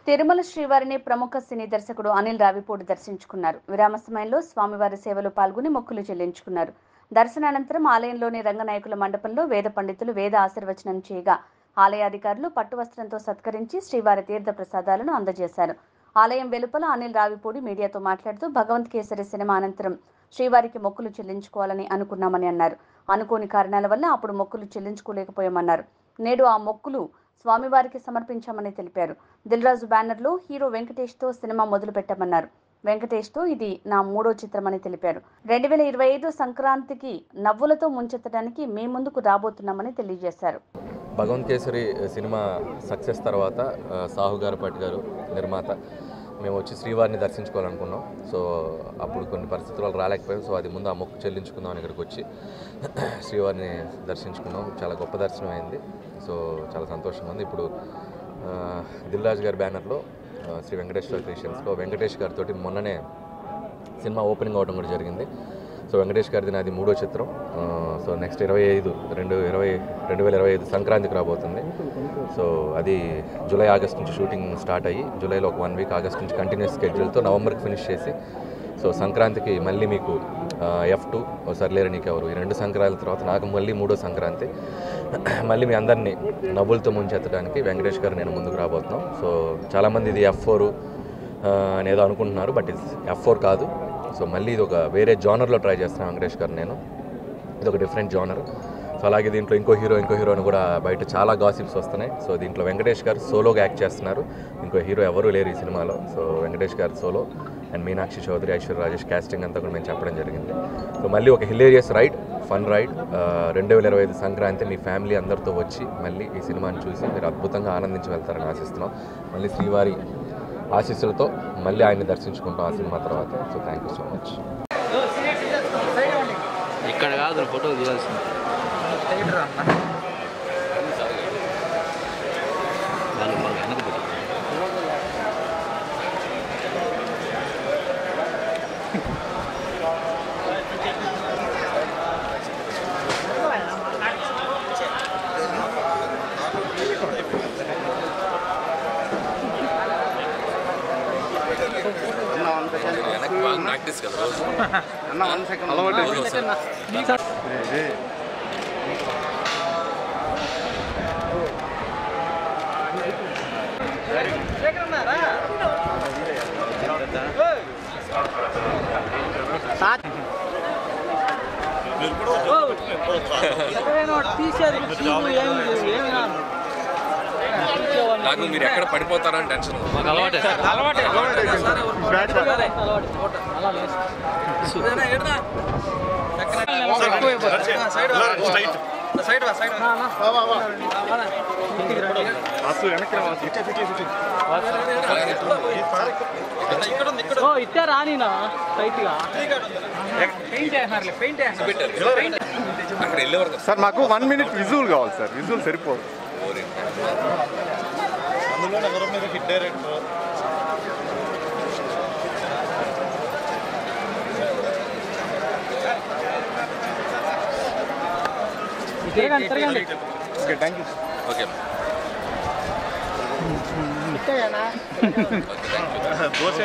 తిరుమల శ్రీవారిని ప్రముఖ సినీ దర్శకుడు అనిల్ రావిపూడి దర్శించుకున్నారు. విరామ సమయంలో స్వామివారి సేవలో పాల్గొని మొక్కులు చెల్లించుకున్నారు. దర్శనానంతరం ఆలయంలోని రంగనాయకుల మండపంలో వేద పండితులు వేద ఆశీర్వచనం చేయగా ఆలయాధికారులు పట్టు వస్త్రంతో సత్కరించి శ్రీవారి తీర్థ ప్రసాదాలను అందజేశారు. ఆలయం వెలుపల అనిల్ రావిపూడి మీడియాతో మాట్లాడుతూ భగవంత్ కేసరి సినిమా అనంతరం శ్రీవారికి మొక్కులు చెల్లించుకోవాలని అనుకున్నామని అన్నారు. అనుకోని కారణాల వల్ల అప్పుడు మొక్కులు చెల్లించుకోలేకపోయామన్నారు. నేడు ఆ మొక్కులు స్వామివారికి సమర్పించామని తెలిపారు. దిల్ రాజు బ్యానర్లో హీరో వెంకటేష్తో సినిమా మొదలు పెట్టామన్నారు. వెంకటేష్తో ఇది నా 3వ చిత్రమని తెలిపారు. 2025 సంక్రాంతికి నవ్వులతో ముంచెత్తడానికి మీ ముందుకు రాబోతున్నామని తెలియజేశారు. భగవంత్ కేసరి సినిమా సక్సెస్ తర్వాత సాహు గారపాటి గారు నిర్మాత మేము వచ్చి శ్రీవారిని దర్శించుకోవాలనుకున్నాం. సో అప్పుడు కొన్ని పరిస్థితులు రాలేకపోయాం. సో అది ముందు ఆ మొక్కు చెల్లించుకుందాం అని ఇక్కడికి వచ్చి శ్రీవారిని దర్శించుకున్నాం. చాలా గొప్ప దర్శనం అయింది. సో చాలా సంతోషంగా ఉంది. ఇప్పుడు దిల్ రాజు గారి బ్యానర్లో శ్రీ వెంకటేశ్వర క్రియేషన్స్లో వెంకటేష్ గారితో మొన్ననే సినిమా ఓపెనింగ్ అవ్వడం కూడా జరిగింది. సో వెంకటేష్ గారిది నాది 3వ చిత్రం. సో నెక్స్ట్ 2025 సంక్రాంతికి రాబోతుంది. సో అది జూలై ఆగస్ట్ నుంచి షూటింగ్ స్టార్ట్ అయ్యి జూలైలో ఒక 1 వీక్, ఆగస్ట్ నుంచి కంటిన్యూస్ స్కెడ్యూల్తో నవంబర్కి ఫినిష్ చేసి సో సంక్రాంతికి మళ్ళీ మీకు F2 సర్లేరు నీకెవరు ఈ 2 సంక్రాంతి తర్వాత నాకు మళ్ళీ 3వ సంక్రాంతి మళ్ళీ మీ అందరినీ నవ్వులతో ముంచెత్తడానికి వెంకటేష్ గారు నేను ముందుకు రాబోతున్నాం. సో చాలామంది ఇది F4 అనేదో అనుకుంటున్నారు, బట్ ఇది F4 కాదు. సో మళ్ళీ ఇది ఒక వేరే జానర్లో ట్రై చేస్తున్నాను వెంకటేష్ గారు నేను. ఇది ఒక డిఫరెంట్ జానర్. సో అలాగే దీంట్లో ఇంకో హీరోని కూడా బయట చాలా గాసిప్స్ వస్తున్నాయి. సో దీంట్లో వెంకటేష్ గారు సోలోగా యాక్ట్ చేస్తున్నారు. ఇంకో హీరో ఎవరూ లేరు ఈ సినిమాలో. So Venkatesh garu solo and Meenakshi Chaudhary, Aishwarya Rajesh casting అంతా కూడా మేము చెప్పడం జరిగింది. సో మళ్ళీ ఒక hilarious ride, fun ride 2025 Sankranti మీ ఫ్యామిలీ అందరితో వచ్చి మళ్ళీ ఈ సినిమాని చూసి మీరు అద్భుతంగా ఆనందించి వెళ్తారని ఆశిస్తున్నాం. మళ్ళీ శ్రీవారి ఆశీస్సులతో మళ్ళీ ఆయన్ని దర్శించుకుంటాం ఆ సినిమా తర్వాత. So thank you so much. ఇక్కడ కాదు ఫోటో తీయాల్సింది. ప్రాక్టీస్ కదా అన్న 1 సెకండ్ అలవాటు నాకు మీరు ఎక్కడ పడిపోతారని టెన్షన్. మాకు అలవాటే ఇట్టే రానినా టైట్గా అక్కడ వెళ్ళేవారు సార్. మాకు 1 minute విజువల్ కావాలి సార్. విజువల్ సరిపోదు. అందులో ఎవరో మీరు hit director okay thank you. Okay dosa